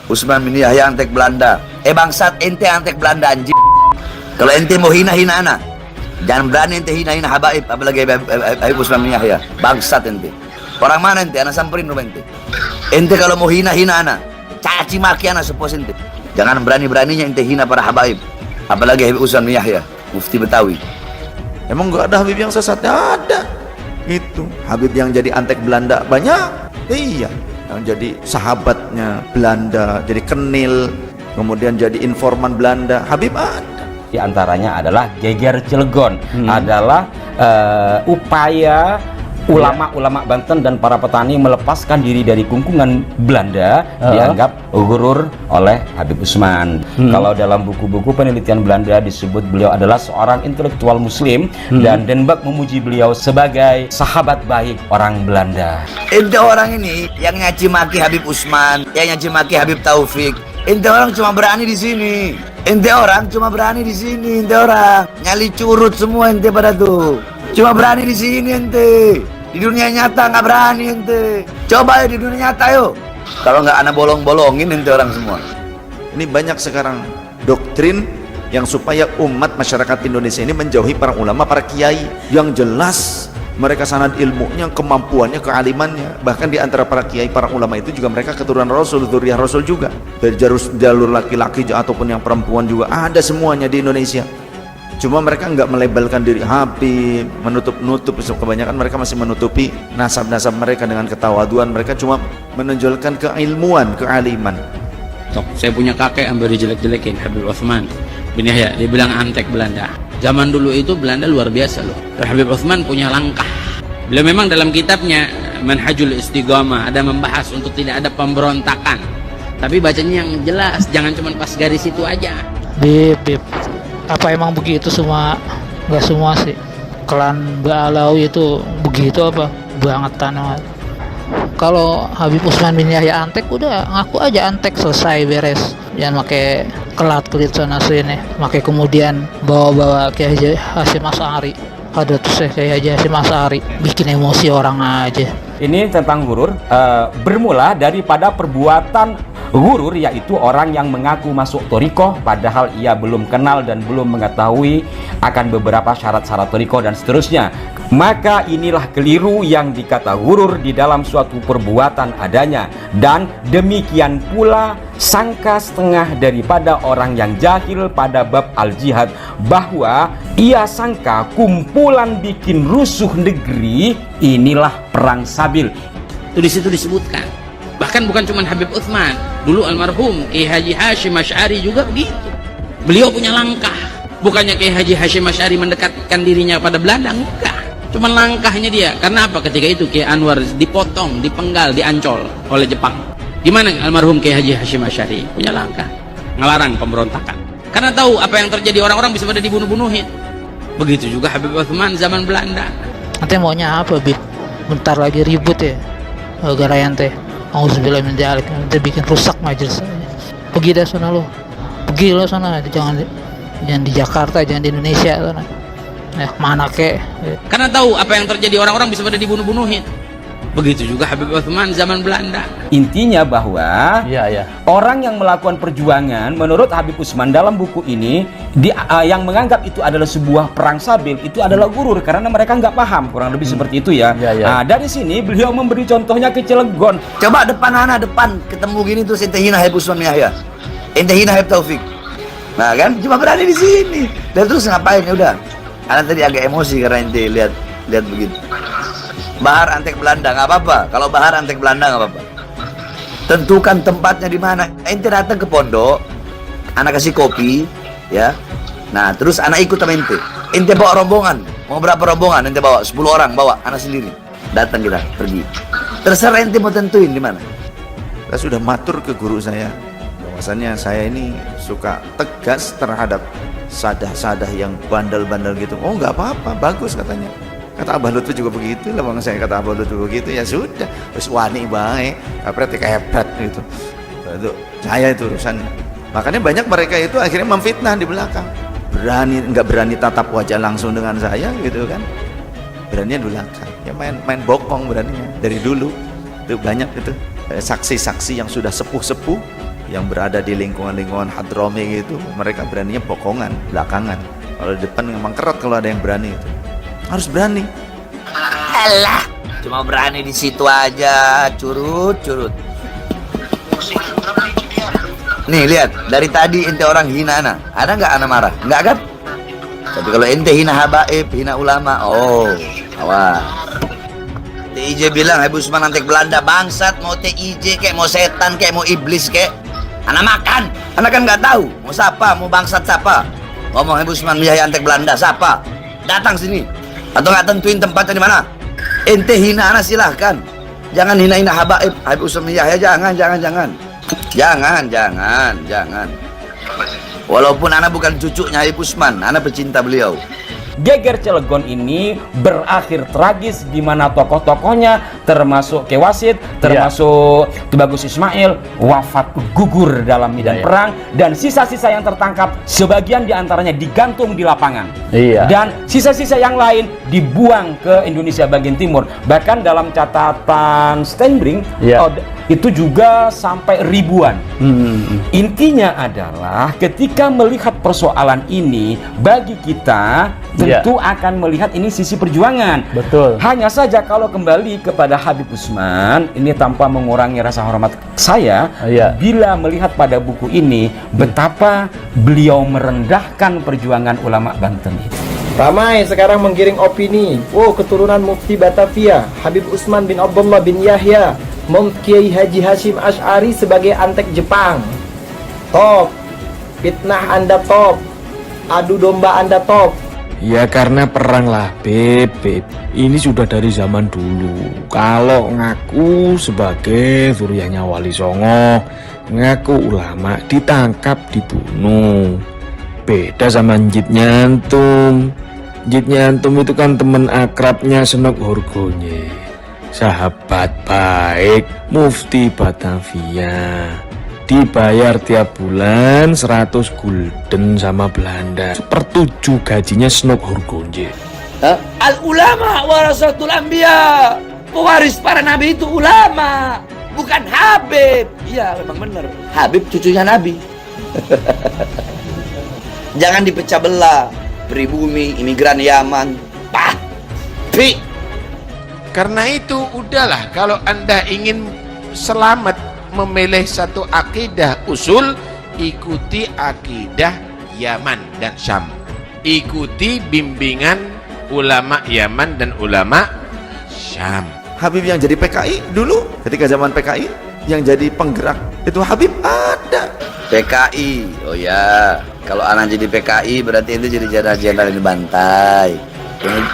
Usman bin Yahya antek Belanda. Bangsat, ente antek Belanda anjing. Kalau ente mau hina-hina ana, jangan berani ente hina-hina Habaib, apalagi Habib Usman bin Yahya. Bangsat ente. Orang mana ente? Ana samperin rumah ente. Ente kalau mau hina-hina ana, caci maki ana suppose ente. Jangan berani-beraninya ente hina para Habaib, apalagi Habib Usman bin Yahya, mufti Betawi. Emang nggak ada Habib yang sesat? Ada. Itu Habib yang jadi antek Belanda banyak. Iya, yang jadi sahabatnya Belanda, jadi kenil, kemudian jadi informan Belanda. Habib ada. Di antaranya adalah Geger Cilegon, adalah upaya ulama-ulama Banten dan para petani melepaskan diri dari kungkungan Belanda, dianggap gurur oleh Habib Usman. Kalau dalam buku-buku penelitian Belanda disebut beliau adalah seorang intelektual muslim, dan Den Bak memuji beliau sebagai sahabat baik orang Belanda. Ente orang ini yang nyaci maki Habib Usman, yang nyaci maki Habib Taufik. Ente orang cuma berani di sini. Ente orang cuma berani di sini. Ente orang nyali curut semua ente pada tuh. Cuma berani di sini ente. Di dunia nyata nggak berani ente. Coba ya di dunia nyata yuk. Kalau nggak anak bolong-bolongin ente orang semua. Ini banyak sekarang doktrin yang supaya umat masyarakat Indonesia ini menjauhi para ulama, para kiai yang jelas mereka sanad ilmunya, kemampuannya, kealimannya. Bahkan di antara para kiai, para ulama itu juga mereka keturunan Rasul, zuriyah Rasul juga. Dari jalur laki-laki ataupun yang perempuan juga ada semuanya di Indonesia. Cuma mereka nggak melabelkan diri Habib, menutup-nutup. Kebanyakan mereka masih menutupi nasab-nasab mereka dengan ketawaduan. Mereka cuma menonjolkan keilmuan, kealiman. Saya punya kakek hampir dijelek-jelekin, Habib Utsman bin Yahya, dia bilang antek Belanda. Zaman dulu itu Belanda luar biasa loh. Habib Utsman punya langkah. Beliau memang dalam kitabnya Manhajul Istiqomah ada membahas untuk tidak ada pemberontakan. Tapi bacanya yang jelas, jangan cuma pas garis itu aja. Bib, apa emang begitu semua? Nggak semua sih. Klan Ba'alawi itu begitu apa? Bangetan amat. Kalau Habib Utsman bin Yahya antek, udah ngaku aja antek, selesai, beres. Jangan pakai kelat-kelit sana sini, pakai kemudian bawa-bawa Kiai Haji Hasyim Asy'ari. Ada tuh Kiai Haji Hasyim Asy'ari, bikin emosi orang aja. Ini tentang gurur, bermula daripada perbuatan gurur, yaitu orang yang mengaku masuk thariqah padahal ia belum kenal dan belum mengetahui akan beberapa syarat-syarat thariqah dan seterusnya. Maka inilah keliru yang dikata gurur di dalam suatu perbuatan adanya, dan demikian pula sangka setengah daripada orang yang jahil pada bab al-jihad, bahwa ia sangka kumpulan bikin rusuh negeri inilah perang sabil. Itu di situ disebutkan. Bahkan bukan cuma Habib Utsman, dulu almarhum Kiai Haji Hasyim Asy'ari juga begitu. Beliau punya langkah. Bukannya Kiai Haji Hasyim Asy'ari mendekatkan dirinya pada Belanda, enggak. Cuma langkahnya dia. Karena apa? Ketika itu Kiai Anwar dipotong, dipenggal, diancol oleh Jepang. Gimana almarhum Kiai Haji Hasyim Asy'ari? Punya langkah, ngelarang pemberontakan. Karena tahu apa yang terjadi, orang-orang bisa pada dibunuh-bunuhin. Begitu juga Habib Utsman zaman Belanda. Nanti maunya apa, Bib? Bentar lagi ribut ya, gara ente. Auzubillah min dzalik, nanti bikin rusak majelis. Pergi dah sana lo, pergi lo sana, jangan di Jakarta, jangan di Indonesia sana. Mana kek? Karena tahu apa yang terjadi, orang-orang bisa pada dibunuh-bunuhin. Begitu juga Habib Utsman zaman Belanda. Intinya bahwa orang yang melakukan perjuangan menurut Habib Utsman dalam buku ini yang menganggap itu adalah sebuah perang sabil, itu adalah gurur karena mereka nggak paham, kurang lebih seperti itu ya. Nah, dari sini beliau memberi contohnya ke Cilegon. Coba depan ketemu gini tuh ente hina Habib Usman bin Yahya, ente hina Habib Taufik. Nah kan cuma berani di sini. Dan terus ngapain ya udah? Karena tadi agak emosi karena ente lihat begitu. Bahar antek Belanda nggak apa-apa. Kalau bahar antek Belanda nggak apa-apa. Tentukan tempatnya di mana. Ente datang ke pondok, anak kasih kopi, ya. Nah terus anak ikut sama ente. Ente bawa rombongan. Mau berapa rombongan? Ente bawa 10 orang, bawa anak sendiri. Datang kita pergi. Terserah ente mau tentuin di mana. Saya sudah matur ke guru saya bahwasannya saya ini suka tegas terhadap sadah-sadah yang bandel-bandel gitu. Oh nggak apa-apa, bagus katanya. Kata Abah Lutfi juga begitu lah, bang saya kata Abah Lutfi begitu, ya sudah, terus wani baik, kapret kepret gitu. Itu saya itu urusannya. Makanya banyak mereka itu akhirnya memfitnah di belakang. Nggak berani tatap wajah langsung dengan saya gitu kan. Beraninya di belakang. Ya main bokong beraninya dari dulu. Itu banyak itu saksi-saksi yang sudah sepuh-sepuh yang berada di lingkungan-lingkungan Hadrami gitu, mereka beraninya bokongan, belakangan. Kalau di depan memang kerat kalau ada yang berani itu. Harus berani. Alah, cuma berani di situ aja, curut. Nih lihat, dari tadi ente orang hina ana. Ada nggak ana marah? Nggak kan? Tapi kalau ente hina habaib, hina ulama, oh, awas. TIJ bilang Habib Usman antek Belanda, bangsat. Mau TIJ kayak mau setan kayak mau iblis kayak, anak makan. Anak kan nggak tahu mau siapa, mau bangsat siapa. Ngomong Habib Usman Yahya antek Belanda siapa? Datang sini. Atau nggak tentuin tempatnya di mana? Ente hina anak silahkan. Jangan hina-hina habaib Habib Usman Yahya, jangan. Walaupun anak bukan cucunya Habib Usman, anak pecinta beliau. Geger Cilegon ini berakhir tragis di mana tokoh-tokohnya termasuk Kewasit, termasuk Ki Bagus Ismail wafat gugur dalam medan perang, dan sisa-sisa yang tertangkap sebagian diantaranya digantung di lapangan, dan sisa-sisa yang lain dibuang ke Indonesia bagian timur. Bahkan dalam catatan Steinbrink itu juga sampai ribuan. Intinya adalah ketika melihat persoalan ini, bagi kita tentu akan melihat ini sisi perjuangan. Betul. Hanya saja kalau kembali kepada Habib Usman, ini tanpa mengurangi rasa hormat saya, bila melihat pada buku ini betapa beliau merendahkan perjuangan ulama Banten itu. Ramai sekarang menggiring opini, keturunan Mufti Batavia, Habib Usman bin Abdullah bin Yahya, Kiai Haji Hashim Asy'ari sebagai antek Jepang. Top. Fitnah Anda top. Adu domba Anda top. Ya karena perang lah, Beb. Ini sudah dari zaman dulu. Kalau ngaku sebagai zuriyahnya Wali Songo, ngaku ulama, ditangkap, dibunuh. Beda sama Njit Nyantum. Njit Nyantum itu kan teman akrabnya Senok Horgonye, sahabat baik Mufti Batavia. Dibayar tiap bulan 100 gulden sama Belanda, 1/7 gajinya Senok Horgonje. Al ulama warasatul anbiya, pewaris para nabi itu ulama, bukan Habib. Iya memang benar, Habib cucunya nabi. Jangan dipecah belah, pribumi, imigran Yaman, Karena itu udahlah, kalau Anda ingin selamat memilih satu akidah usul, ikuti akidah Yaman dan Syam, ikuti bimbingan ulama Yaman dan ulama Syam. Habib yang jadi PKI dulu, ketika zaman PKI yang jadi penggerak itu Habib ada. PKI, oh ya, kalau anak jadi PKI berarti itu jadi jenderal yang dibantai.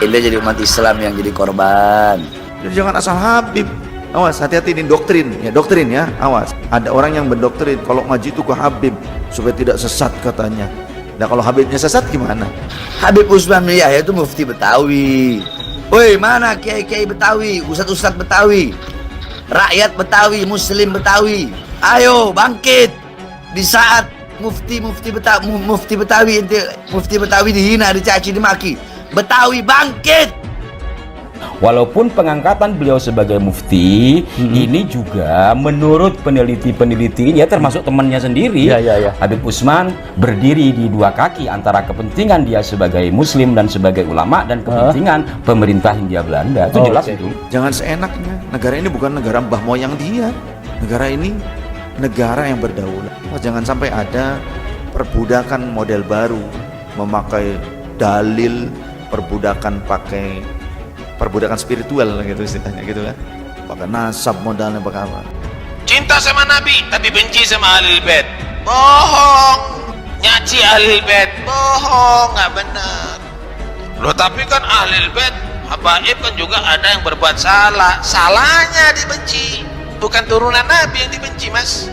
Ini jadi umat Islam yang jadi korban. Jadi jangan asal Habib. Awas, hati-hati ini doktrin ya, awas. Ada orang yang mendoktrin kalau ngaji itu ke Habib supaya tidak sesat katanya. Nah kalau Habibnya sesat gimana? Habib Usman bin Yahya itu mufti Betawi. Woi, mana kiai-kiai Betawi, ustadz-ustadz Betawi, rakyat Betawi, muslim Betawi, ayo bangkit. Di saat mufti Betawi dihina, dicaci, dimaki, Betawi bangkit. Walaupun pengangkatan beliau sebagai mufti ini juga menurut peneliti-penelitinya termasuk temannya sendiri, Habib Usman berdiri di dua kaki antara kepentingan dia sebagai muslim dan sebagai ulama dan kepentingan pemerintah Hindia Belanda. Itu jelas itu. Jangan seenaknya. Negara ini bukan negara mbah moyang dia. Negara ini negara yang berdaulat. Jangan sampai ada perbudakan model baru, memakai dalil perbudakan spiritual gitu istilahnya gitu kan, pakai nasab modalnya pakai apa, Cinta sama Nabi tapi benci sama Ahlul Bait, bohong. Nyaci Ahlul Bait, bohong, nggak benar. Loh tapi kan Ahlul Bait habaib kan juga ada yang berbuat salah, salahnya dibenci, bukan turunan Nabi yang dibenci, Mas.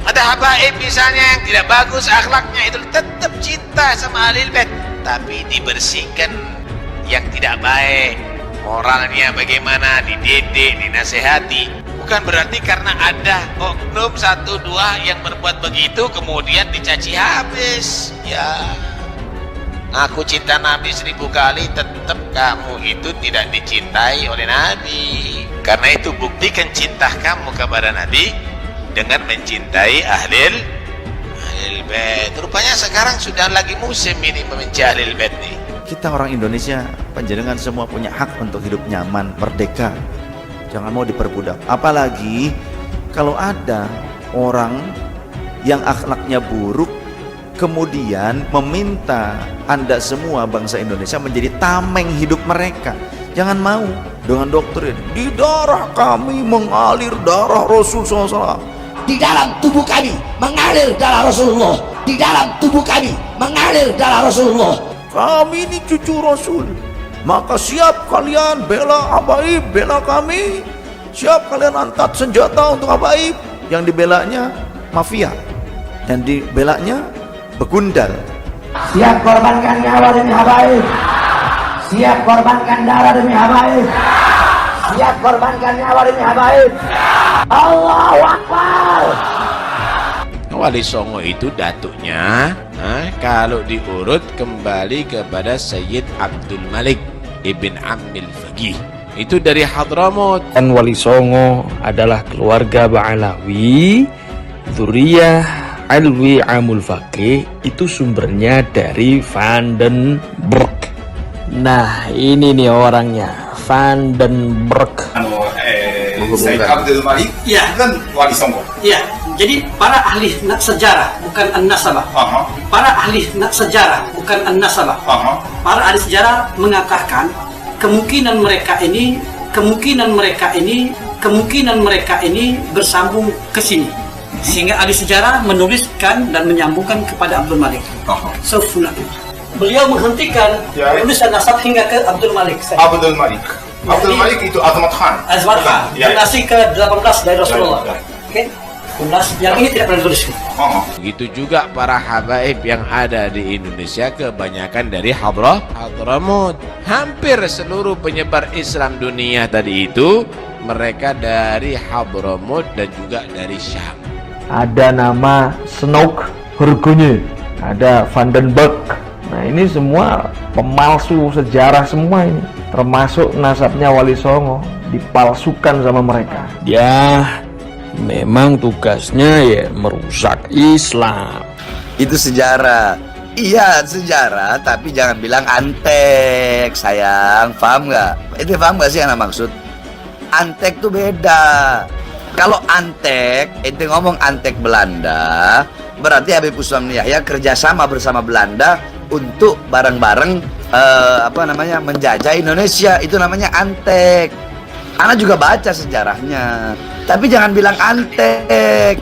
Ada habaib misalnya yang tidak bagus akhlaknya, itu tetap cinta sama Ahlul Bait, tapi dibersihkan yang tidak baik, moralnya bagaimana, dididik, dinasehati. Bukan berarti karena ada oknum 1-2 yang berbuat begitu kemudian dicaci habis. Ya, aku cinta Nabi 1000 kali, tetap kamu itu tidak dicintai oleh Nabi. Karena itu buktikan cinta kamu kepada Nabi dengan mencintai ahlil bait. Rupanya sekarang sudah lagi musim ini membenci ahlil bait nih. Kita orang Indonesia, panjenengan semua punya hak untuk hidup nyaman, merdeka. Jangan mau diperbudak. Apalagi kalau ada orang yang akhlaknya buruk kemudian meminta Anda semua bangsa Indonesia menjadi tameng hidup mereka. Jangan mau dengan doktrin di darah kami mengalir darah Rasul SAW. Di dalam tubuh kami mengalir darah Rasulullah. Di dalam tubuh kami mengalir darah Rasulullah. Kami ini cucu Rasul, maka siap kalian bela Habaib, bela kami. Siap kalian angkat senjata untuk Habaib. Yang dibelanya mafia, yang dibelanya begundal. Siap korbankan nyawa demi Habaib. Siap korbankan darah demi Habaib. Siap korbankan nyawa demi Habaib. Allahu Akbar. Wali Songo itu datuknya, kalau diurut kembali kepada Sayyid Abdul Malik Ibn Ammil Faqih, itu dari Hadramut. Dan Wali Songo adalah keluarga Ba'alawi, Dzurriyyah Alwi Amul Faqih, itu sumbernya dari Vandenberg. Nah, ini nih orangnya, Vandenberg. Sayyid Abdul Malik kan Wali Songo. Iya, jadi para ahli sejarah bukan an-nasabah. Para ahli sejarah bukan an-nasabah. Para ahli sejarah mengatakan kemungkinan mereka ini bersambung ke sini. Sehingga ahli sejarah menuliskan dan menyambungkan kepada Abdul Malik. Beliau menghentikan penulisan nasab hingga ke Abdul Malik. Abdul Malik. Abdul Malik itu Azmat Khan. Azmat Khan, generasi ke-18 dari Rasulullah. Oke. Yang ini tidak pernah ditulis. Begitu juga para habaib yang ada di Indonesia kebanyakan dari Hadramut. Hampir seluruh penyebar Islam dunia tadi itu mereka dari Hadramut dan juga dari Syam. Ada nama Snouk Hurgunye, ada Vandenberg. Nah, ini semua pemalsu sejarah semua ini, termasuk nasabnya Wali Songo dipalsukan sama mereka. Ya, memang tugasnya ya merusak Islam. Itu sejarah. Iya sejarah, tapi jangan bilang antek, sayang. Paham nggak? Itu paham nggak sih yang maksud? Antek tuh beda. Kalau antek, ente ngomong antek Belanda, berarti Habib Usman bin Yahya kerjasama bersama Belanda untuk bareng-bareng menjajah Indonesia. Itu namanya antek. Ana juga baca sejarahnya, tapi jangan bilang antek.